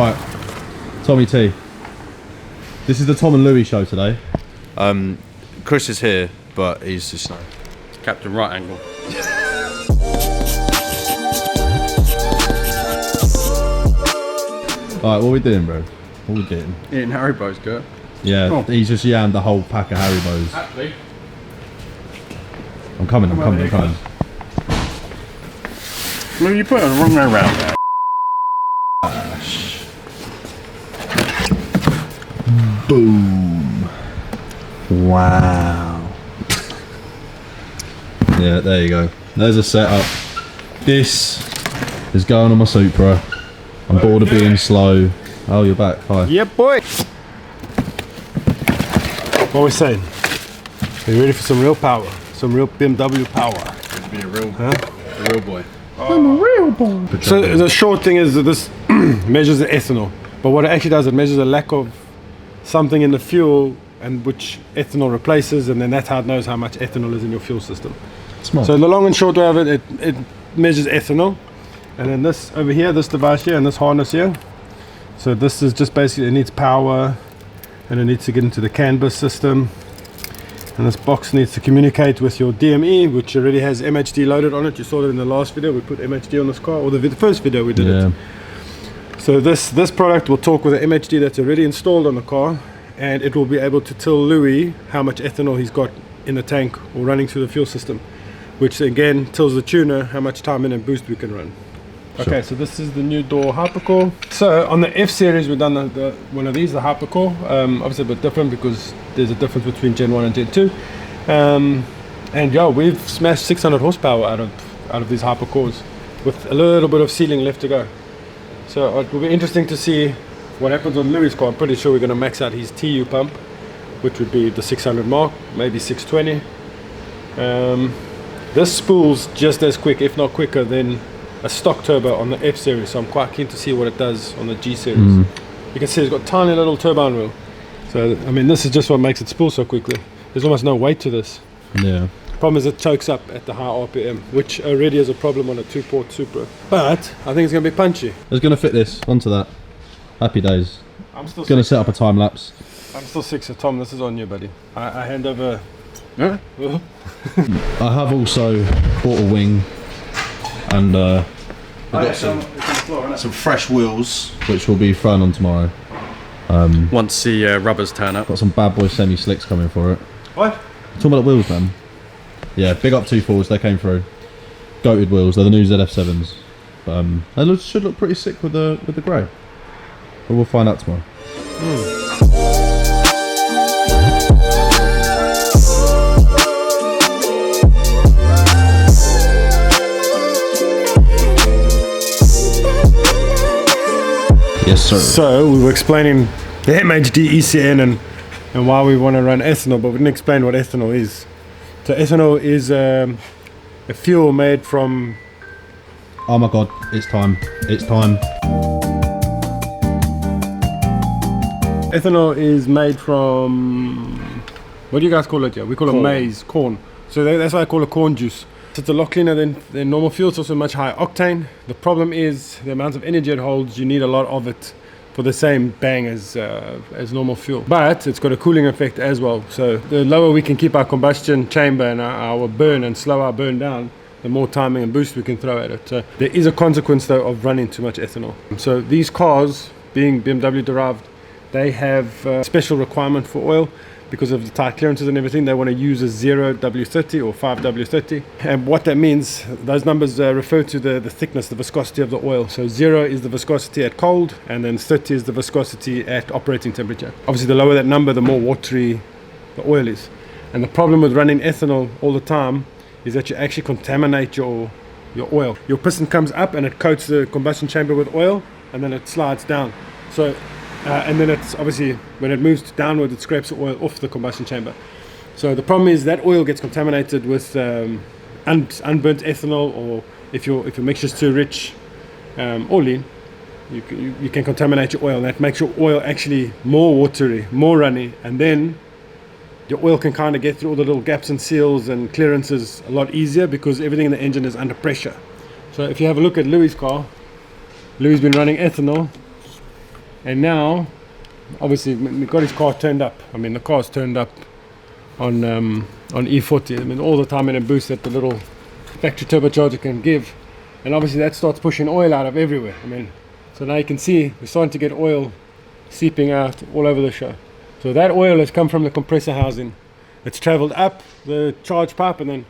Right, Tommy T. This is the Tom and Louis show today. Chris is here, but he's just Captain Right Angle. Alright, what are we doing, bro? What are we doing? Eating Haribo's, Kurt. Yeah, Oh. he's just yammed the whole pack of Haribos. Actually, I'm coming. well, you put it the wrong way around there. Boom. Wow. Yeah, there you go. There's a setup. This is going on my Supra. I'm bored of being slow. Oh, you're back. Hi. Yeah, boy. What are we saying? Are you ready for some real power? Some real BMW power? Be a real boy. I'm a real boy. So the short thing is that this measures the ethanol, but what it actually does, it measures the lack of something in the fuel, and which ethanol replaces, and then that's how it knows how much ethanol is in your fuel system. Smart. So the long and short way of it, it measures ethanol, and then this over here, this device here, and this harness here. So this is just basically, it needs power, and it needs to get into the CAN bus system, and this box needs to communicate with your DME, which already has MHD loaded on it. You saw it in the last video. We put MHD on this car, or the first video we did it. So this product will talk with the MHD that's already installed on the car, and it will be able to tell Louis how much ethanol he's got in the tank or running through the fuel system, which again tells the tuner how much time in and boost we can run. Sure. Okay, so this is the new door hypercore. So on the F series we've done the one of these, the hypercore. Obviously a bit different because there's a difference between Gen 1 and Gen 2. And yeah, we've smashed 600 horsepower out of these hypercores with a little bit of sealing left to go. So it will be interesting to see what happens on Louis' car. I'm pretty sure we're going to max out his TU pump, which would be the 600 mark, maybe 620. This spool's just as quick, if not quicker, than a stock turbo on the F series, so I'm quite keen to see what it does on the G series. You can see it's got tiny little turbine wheel. So I mean, this is just what makes it spool so quickly. There's almost no weight to this. Yeah. Problem is it chokes up at the high RPM, which already is a problem on a 2-port Supra. But I think it's going to be punchy. I was going to fit this onto that. Happy days. I'm still going to set up a time lapse. I'm still sick, so Tom, this is on you, buddy. I hand over. Huh? I have also bought a wing, and We've got some fresh wheels, which will be thrown on tomorrow. Once the rubbers turn up. Got some bad boy semi slicks coming for it. What? Talking about the wheels, man. Yeah, big up 2.4s, they came through. Goated wheels, they're the new ZF7s. But they should look pretty sick with the grey. But we'll find out tomorrow. Yes, sir. So we were explaining the MHD ECN and why we want to run ethanol, but we didn't explain what ethanol is. So ethanol is a fuel made from... Oh my god, it's time. It's time. Ethanol is made from... What do you guys call it here? We call it maize, corn. So that's why I call it corn juice. It's a lot cleaner than normal fuel. It's also much higher octane. The problem is the amount of energy it holds. You need a lot of it for the same bang as normal fuel. But it's got a cooling effect as well. So the lower we can keep our combustion chamber and our burn and slow our burn down, the more timing and boost we can throw at it. So there is a consequence though of running too much ethanol. So these cars, being BMW derived, they have a special requirement for oil. Because of the tight clearances and everything, they want to use a 0W30 or 5W30. And what that means, those numbers refer to the thickness, the viscosity of the oil. So 0 is the viscosity at cold, and then 30 is the viscosity at operating temperature. Obviously, the lower that number, the more watery the oil is. And the problem with running ethanol all the time is that you actually contaminate your oil. Your piston comes up and it coats the combustion chamber with oil, and then it slides down. So and then it's obviously when it moves downward, it scrapes the oil off the combustion chamber. So the problem is that oil gets contaminated with unburnt ethanol, or if your mixture's too rich or lean, you can contaminate your oil, and that makes your oil actually more watery, more runny, and then your oil can kind of get through all the little gaps and seals and clearances a lot easier because everything in the engine is under pressure. So if you have a look at Louis' car, Louis has been running ethanol And now, obviously, we got his car turned up. I mean, the car's turned up on E40. I mean, all the time in a boost that the little factory turbocharger can give. And obviously that starts pushing oil out of everywhere. I mean, so now you can see we're starting to get oil seeping out all over the show. So that oil has come from the compressor housing. It's traveled up the charge pipe, and then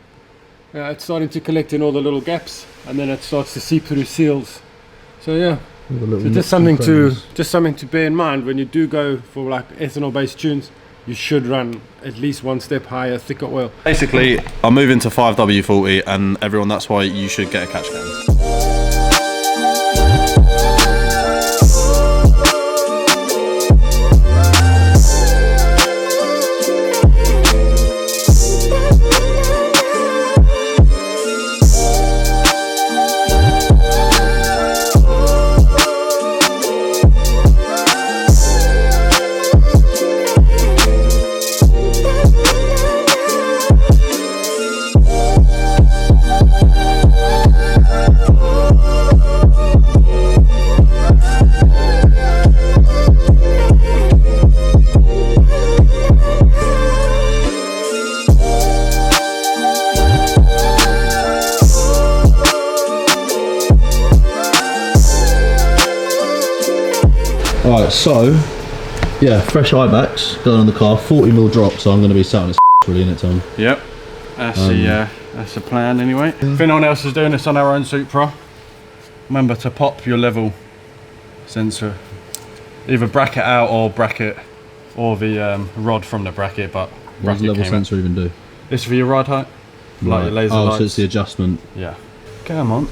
it's starting to collect in all the little gaps, and then it starts to seep through seals. So yeah, so just something to bear in mind when you do go for like ethanol based tunes. You should run at least one step higher, thicker oil. Basically, I'm moving to 5W40, and everyone, that's why you should get a catch can. Alright, so yeah, fresh eyebacks going on the car, 40mm drop, so I'm going to be sat on this really, innit, Tom? Yep. That's the plan anyway. If anyone else is doing this on our own Supra, remember to pop your level sensor. Either bracket out or bracket, or the rod from the bracket, but What does the level sensor even do? This for your ride height, like your laser lights. So it's the adjustment. Yeah. Come on.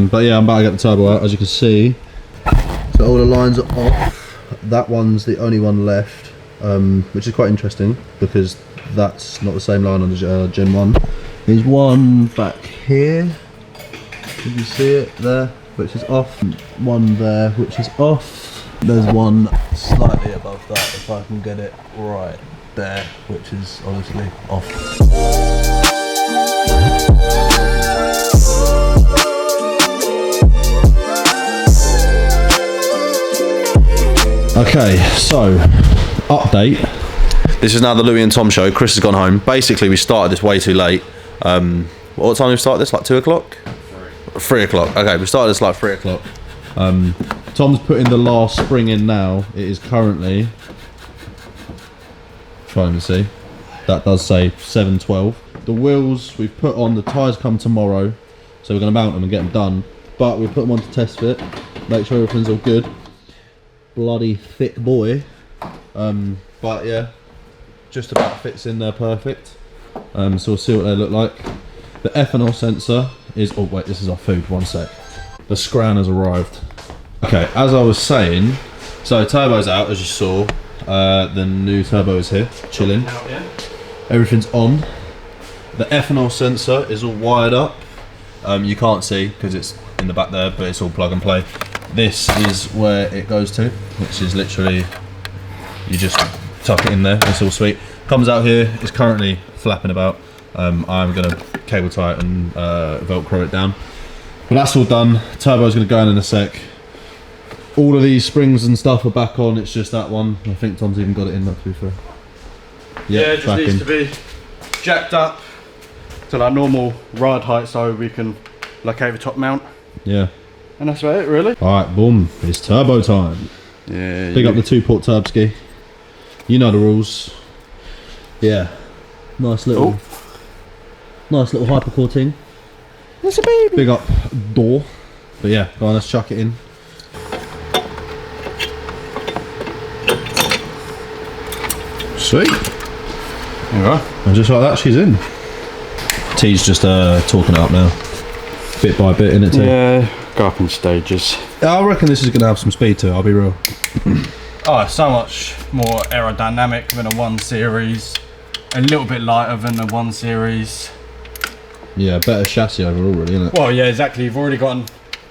But yeah, I'm about to get the turbo out, as you can see. So all the lines are off. That one's the only one left, which is quite interesting because that's not the same line on the Gen 1. There's one back here. Can you see it there? Which is off. One there, which is off. There's one slightly above that, if I can get it right there, which is obviously off. Okay, so update. This is now the Louis and Tom show. Chris has gone home. Basically, we started this way too late. What time did we start this? Like 2 o'clock? 3 o'clock. Okay, we started this like 3 o'clock. Tom's putting the last spring in now. It is currently, trying to see, that does say 7:12. The wheels we've put on, the tyres come tomorrow, so we're going to mount them and get them done. But we put them on to test fit, make sure everything's all good. Bloody thick boy, but yeah, just about fits in there perfect. So we'll see what they look like. The ethanol sensor is, oh wait, this is our food, one sec. The scran has arrived. Okay, as I was saying, so turbo's out, as you saw. The new turbo is here, chilling. Everything's on. The ethanol sensor is all wired up. You can't see because it's in the back there, but it's all plug and play. This is where it goes to, which is literally, you just tuck it in there, it's all sweet. Comes out here, it's currently flapping about. I'm going to cable tie it and Velcro it down. But that's all done, turbo's going to go in a sec. All of these springs and stuff are back on, it's just that one. I think Tom's even got it in there, to be fair. Yeah, it just needs to be jacked up to like normal ride height so we can locate the top mount. Yeah. And that's about it, really. Alright, boom, it's turbo time. Yeah. Big up the 2-port turbski. You know the rules. Yeah. Nice little hypercore ting. It's a baby. Big up door. But yeah, go on, let's chuck it in. Sweet. There you go. And just like that, she's in. T's just talking it up now. Bit by bit, innit, T? Yeah, go up in stages. I reckon this is going to have some speed to it, I'll be real. Oh, so much more aerodynamic than a 1 Series. A little bit lighter than the 1 Series. Yeah, better chassis overall, really, isn't it? Well, yeah, exactly. You've already got an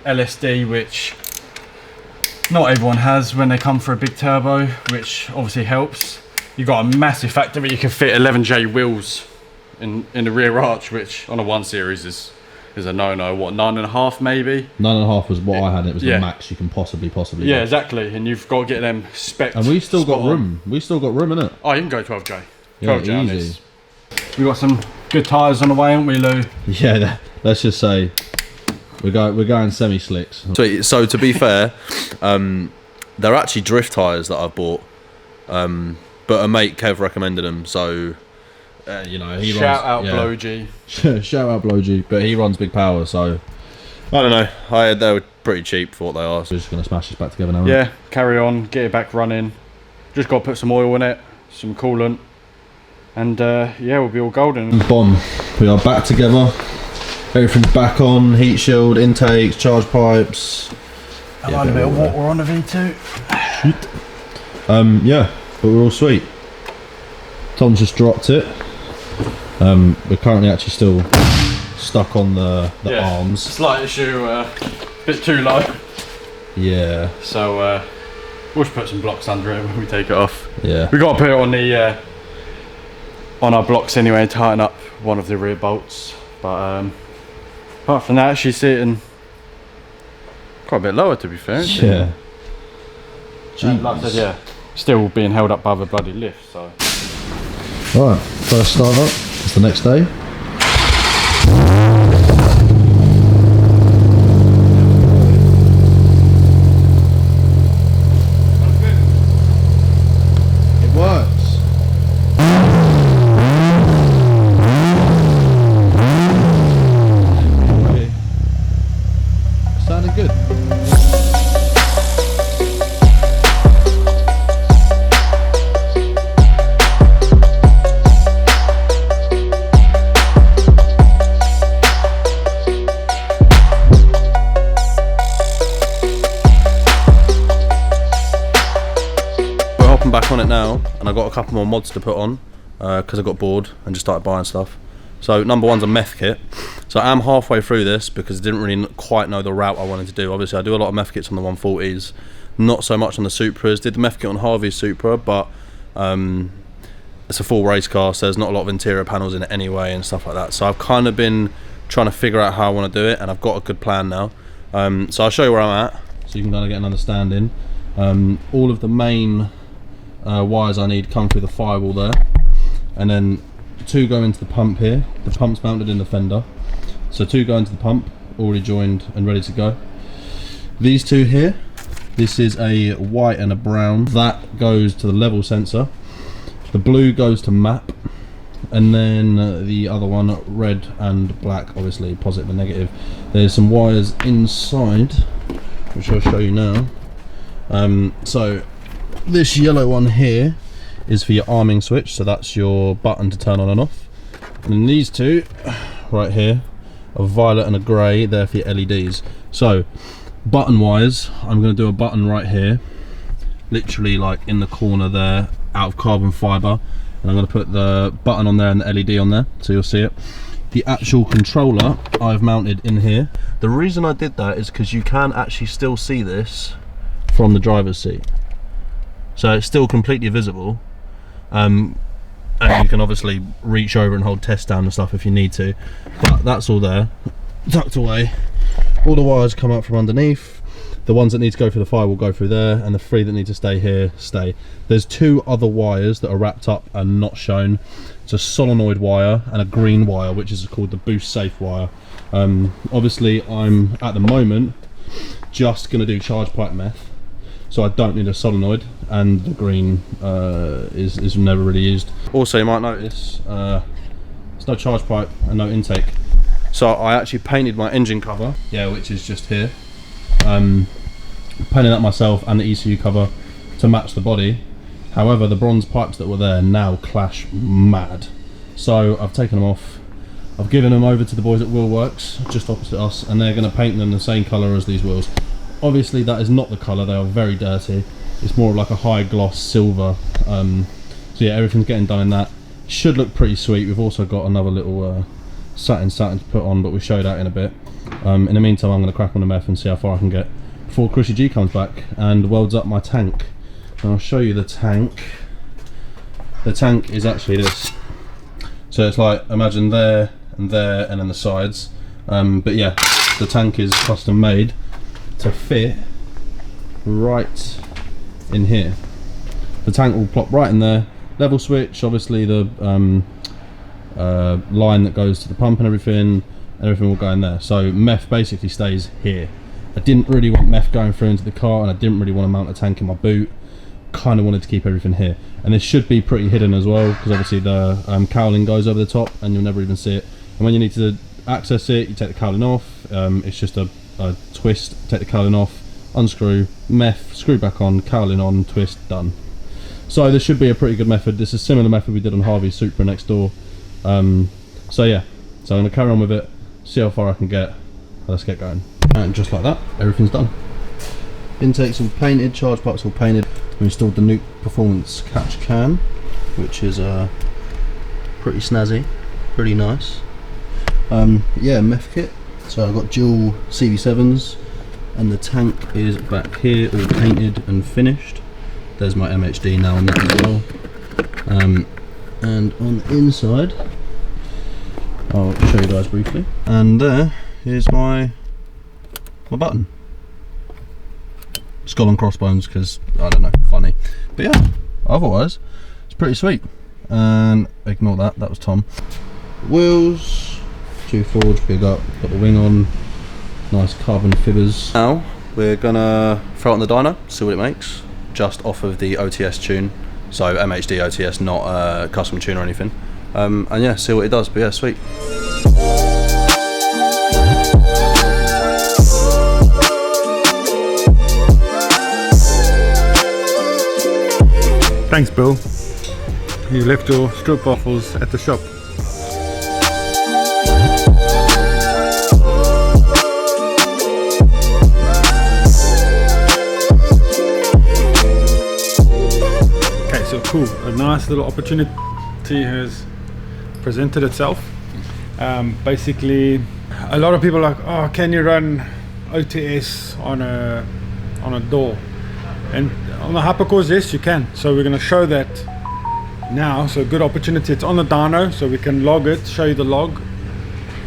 LSD, which not everyone has when they come for a big turbo, which obviously helps. You've got a massive factor that you can fit 11J wheels in the rear arch, which on a 1 Series is is a no-no. What, 9.5 maybe? 9.5 was what I had. It was Yeah. the max you can possibly Yeah, get. exactly. And you've got to get them spec. And we still got spot on. room. We still got room in it. Oh, you can go 12J. Yeah, 12J on easy. this. We got some good tyres on the way, haven't we, Lou? Yeah, let's just say we're going semi-slicks. So to be fair, they're actually drift tyres that I've bought, but a mate Kev recommended them. So You know, he Shout out yeah. Blow G. Shout out Blow G, but he runs big power, so I don't know. They were pretty cheap for what they are. we're just gonna smash this back together now. Yeah, carry on, get it back running. Just got to put some oil in it, some coolant, and yeah, we'll be all golden. Bomb. We are back together. Everything's back on. Heat shield, intakes, charge pipes. I've had a bit of water on the V2. Yeah, but we're all sweet. Tom's just dropped it. We're currently actually still stuck on the arms. Slight issue, bit too low. Yeah. So we'll just put some blocks under it when we take it off. Yeah. We got to put it on the on our blocks anyway and tighten up one of the rear bolts. But apart from that, she's sitting quite a bit lower, to be fair. isn't she? Yeah. And like I said, yeah, still being held up by the bloody lift. So. Right, first start up. It's the next day. It works. Okay. Sounded good. Back on it now, and I got a couple more mods to put on because I got bored and just started buying stuff. So number one's a meth kit. So I am halfway through this because I didn't really quite know the route I wanted to do. Obviously I do a lot of meth kits on the 140s, not so much on the Supras. Did the meth kit on Harvey's Supra, but it's a full race car, so there's not a lot of interior panels in it anyway and stuff like that. So I've kind of been trying to figure out how I want to do it, and I've got a good plan now. So I'll show you where I'm at so you can kind of get an understanding. All of the main wires I need come through the firewall there, and then two go into the pump here. The pump's mounted in the fender, so two go into the pump, already joined and ready to go. These two here, this is a white and a brown, that goes to the level sensor. The blue goes to map, and then the other one, red and black, obviously positive and negative. There's some wires inside which I'll show you now. So this yellow one here is for your arming switch, so that's your button to turn on and off. And then these two right here, a violet and a grey, they're for your LEDs. So button wise, I'm going to do a button right here, literally like in the corner there, out of carbon fibre, and I'm going to put the button on there and the LED on there, so you'll see it. The actual controller I've mounted in here. The reason I did that is because you can actually still see this from the driver's seat. So it's still completely visible, and you can obviously reach over and hold test down and stuff if you need to, but that's all there, tucked away. All the wires come out from underneath. The ones that need to go through the fire will go through there, and the three that need to stay here stay. There's two other wires that are wrapped up and not shown. It's a solenoid wire and a green wire, which is called the boost safe wire. Obviously I'm at the moment just going to do charge pipe meth, so I don't need a solenoid, and the green is never really used. Also you might notice there's no charge pipe and no intake. So I actually painted my engine cover, which is just here. Painted that myself, and the ECU cover to match the body. However, the bronze pipes that were there now clash mad. So I've taken them off. I've given them over to the boys at Wheelworks, just opposite us, and they're going to paint them the same colour as these wheels. Obviously that is not the colour, they are very dirty. It's more of like a high gloss silver. So yeah, everything's getting done in that. Should look pretty sweet. We've also got another little satin to put on, but we'll show you that in a bit. In the meantime, I'm going to crack on the meth and see how far I can get before Chrissy G comes back and welds up my tank. And I'll show you the tank. The tank is actually this. So it's like, imagine there and there and then the sides. But yeah, the tank is custom made to fit right in here. The tank will plop right in there. Level switch, obviously the line that goes to the pump and everything will go in there. So meth basically stays here. I didn't really want meth going through into the car, and I didn't really want to mount a tank in my boot. Kind of wanted to keep everything here, and this should be pretty hidden as well, because obviously the cowling goes over the top and you'll never even see it. And when you need to access it, you take the cowling off. It's just a twist, take the cowling off, unscrew, meth, screw back on, cowling on, twist, done. So this should be a pretty good method. This is a similar method we did on Harvey's Supra next door. So yeah, so I'm going to carry on with it, see how far I can get. Let's get going. And just like that, everything's done. Intake's all painted, charge pipes all painted. We installed the Nuke Performance catch can, which is pretty snazzy, pretty nice. Yeah, meth kit. So I've got dual CV7s, and the tank is back here, all painted and finished. There's my MHD now on that as well. And on the inside, I'll show you guys briefly. And there is my button. Skull and crossbones, because I don't know, funny. But yeah, otherwise it's pretty sweet. And ignore that, that was Tom. Wheels, 2 forged, big up, got the wing on, nice carbon fibbers. Now we're gonna throw it on the dyno, see what it makes, just off of the OTS tune. So MHD OTS, not a custom tune or anything. And yeah, see what it does. But yeah, sweet. Thanks, Bill. You left your stroop waffles at the shop. Okay, so cool. A nice little opportunity has presented itself. Basically, a lot of people are like, oh, can you run OTS on a door? And on the hypercores, yes, you can. So we're going to show that now. So good opportunity. It's on the dyno, so we can log it, show you the log,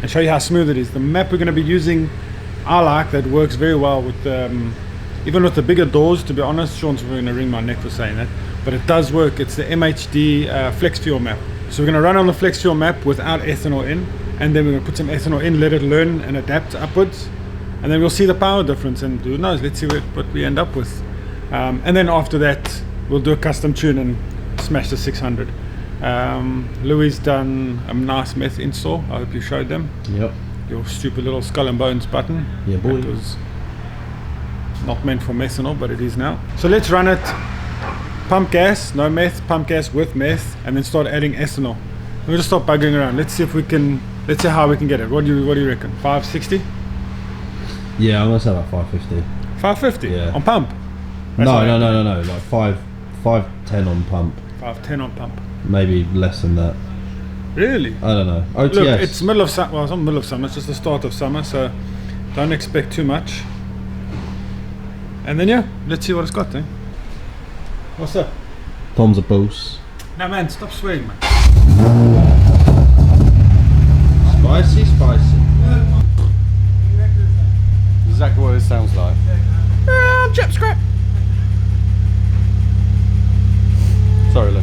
and show you how smooth it is. The map we're going to be using, I like that, works very well with even with the bigger doors. To be honest, Sean's going to wring my neck for saying that, but it does work. It's the MHD flex fuel map. So we're going to run on the flex fuel map without ethanol in, and then we're going to put some ethanol in, let it learn and adapt upwards, and then we'll see the power difference. And who knows? Let's see what we end up with. And then after that, we'll do a custom tune and smash the 600. Louis done a nice meth install. I hope you showed them. Yep. Your stupid little skull and bones button. Yeah, boy. It was not meant for methanol, but it is now. So let's run it. Pump gas, no meth. Pump gas with meth, and then start adding ethanol. We'll just stop bugging around. Let's see if we can. Let's see how we can get it. What do you reckon? 560? Yeah, I'm gonna say about 550. 550 Yeah. on pump. No. Like 510 on pump. 510 on pump. Maybe less than that. Really? I don't know. OTS. Look, it's middle of summer. Well, it's not middle of summer. It's just the start of summer, so don't expect too much. And then yeah, let's see what it's got. What's up? Tom's a boss. No man, stop swearing, man. Spicy. Exactly what it sounds like. Chip scrap. Sorry, Lou.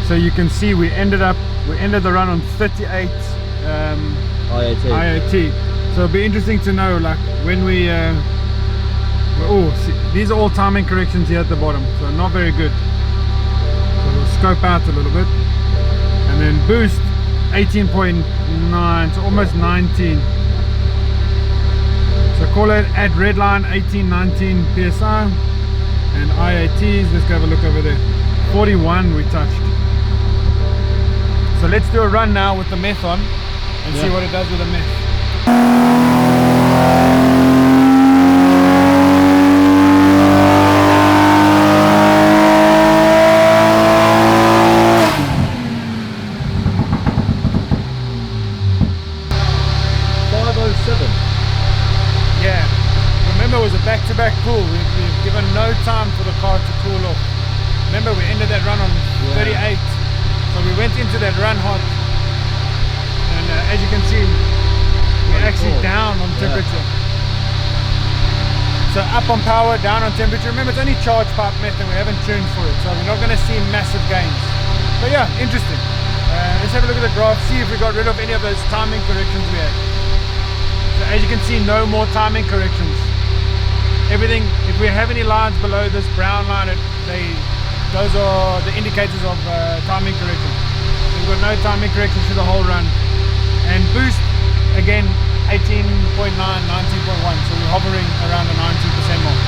So you can see we ended the run on 38 IAT. So it'll be interesting to know, like, when we these are all timing corrections here at the bottom, so not very good. So we'll scope out a little bit, and then boost 18.9, so almost 19. So call it at redline 18-19 psi, and IATs, let's go have a look over there, 41 we touched. So let's do a run now with the meth on and see what it does with the meth. was a back-to-back pull. We've given no time for the car to cool off. Remember, we ended that run on 38, so we went into that run hot, and as you can see, we're actually down on temperature. So up on power, down on temperature. Remember, it's only charge pipe method, we haven't tuned for it, so we're not going to see massive gains. But yeah, interesting. Let's have a look at the graph, see if we got rid of any of those timing corrections we had. So as you can see, no more timing corrections. Everything, if we have any lines below this brown line, those are the indicators of timing correction. We've got no timing correction through the whole run. And boost, again, 18.9, 19.1, so we're hovering around the 19% mark.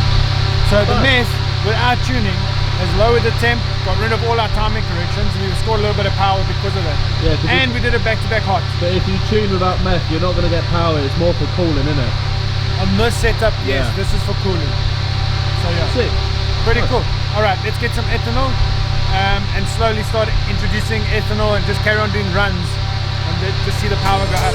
So the mess, without tuning, has lowered the temp, got rid of all our timing corrections, we scored a little bit of power because of that. Yeah, and we did a back-to-back hot. But if you tune without meth, you're not going to get power, it's more for cooling, isn't it? On this setup, yes, this is for cooling. So yeah, sick. Pretty cool. Alright, let's get some ethanol and slowly start introducing ethanol and just carry on doing runs and just see the power go up.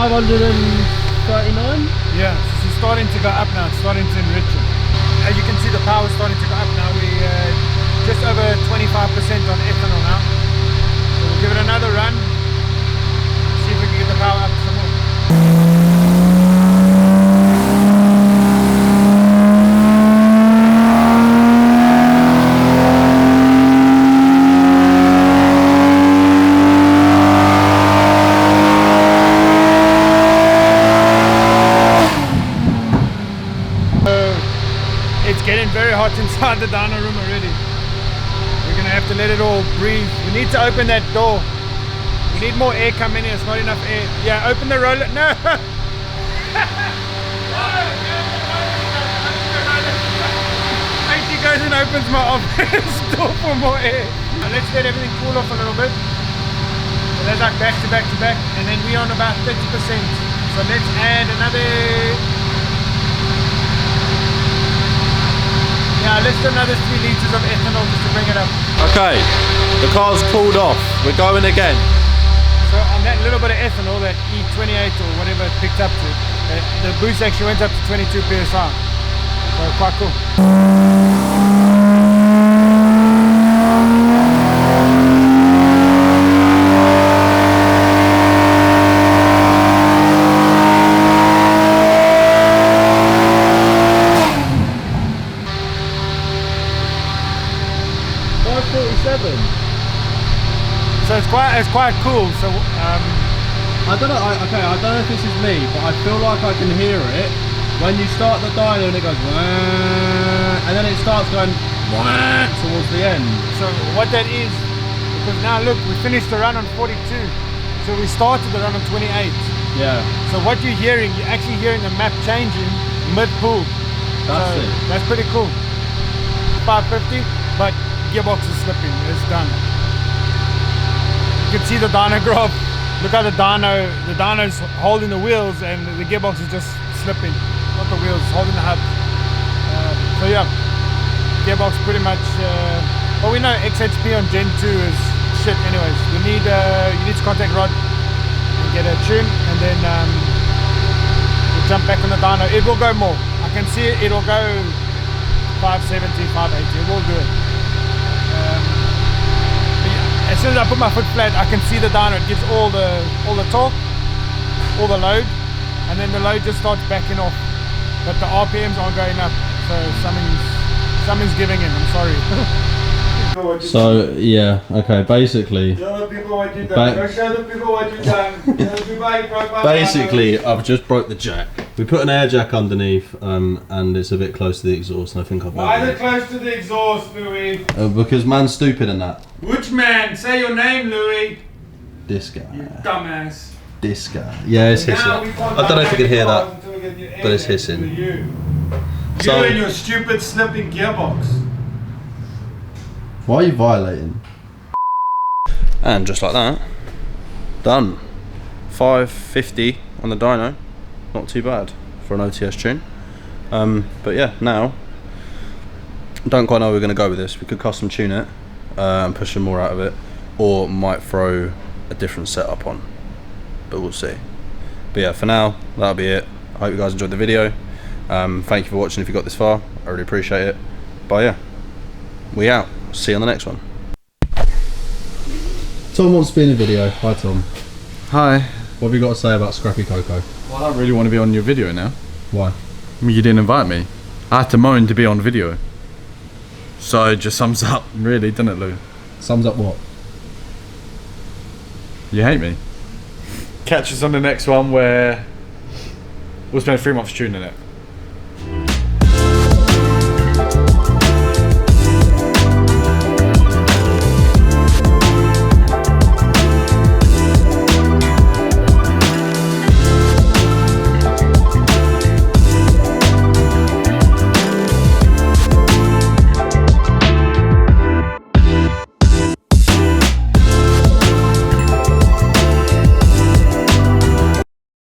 539? Yeah, so it's starting to go up now, it's starting to enrich it. As you can see, the power is starting to go up now. We're just over 25% on ethanol now. So we'll give it another run, see if we can get the power up some more. Very hot inside the dyno room already. We're gonna have to let it all breathe. We need to open that door. We need more air coming in. It's not enough air. Yeah, open the roller. No. He goes and opens my office door for more air. Now let's let everything cool off a little bit. So that's like back to back to back, and then we're on about 30%. So let's add another. Yeah, let's do another 3 litres of ethanol just to bring it up. Okay, the car's cooled off. We're going again. So on that little bit of ethanol, that E28 or whatever it picked up to, the boost actually went up to 22 psi. So quite cool. 547. So it's quite cool. So I don't know. Okay, I don't know if this is me, but I feel like I can hear it when you start the dyno and it goes, wah, and then it starts going wah, towards the end. So what that is, because now look, we finished the run on 42, so we started the run on 28. Yeah. So what you're hearing, you're actually hearing the map changing mid-pull. That's it. That's pretty cool. 550, but gearbox is slipping. It's done. You can see the dyno graph. Look how the dyno's holding the wheels and the gearbox is just slipping. Not the wheels, holding the hub. So yeah, gearbox pretty much. Well, we know XHP on Gen 2 is shit. Anyways, you need to contact Rod and get a tune, and then we'll jump back on the dyno. It will go more. I can see it. It'll go 570, 580. It will do it. As soon as I put my foot flat, I can see the dyno. It gives all the torque, all the load, and then the load just starts backing off. But the RPMs aren't going up, so something's giving in. I'm sorry. So yeah, okay. Basically, basically, I've just broke the jack. We put an air jack underneath, and it's a bit close to the exhaust, and I think I've Why is it close to the exhaust, Louis? because man's stupid in that. Which man? Say your name, Louis. This guy. You dumbass. This guy. Yeah, it's hissing. I don't know if you can hear that, but it's hissing. You So- and your stupid slipping gearbox. Why are you violating? And just like that, done. 550 on the dyno, not too bad for an OTS tune. But yeah, now, don't quite know where we're going to go with this. We could custom tune it and push some more out of it, or might throw a different setup on, but we'll see. But yeah, for now, that'll be it. I hope you guys enjoyed the video. Thank you for watching if you got this far, I really appreciate it. But yeah, we out. See you on the next one. Tom wants to be in a video. Hi Tom. Hi. What have you got to say about Scrappy Coco? Well, I don't really want to be on your video now. Why? I mean, you didn't invite me. I had to moan to be on video. So it just sums up, really, doesn't it, Lou? Sums up what? You hate me. Catch us on the next one where we'll spend 3 months tuning it.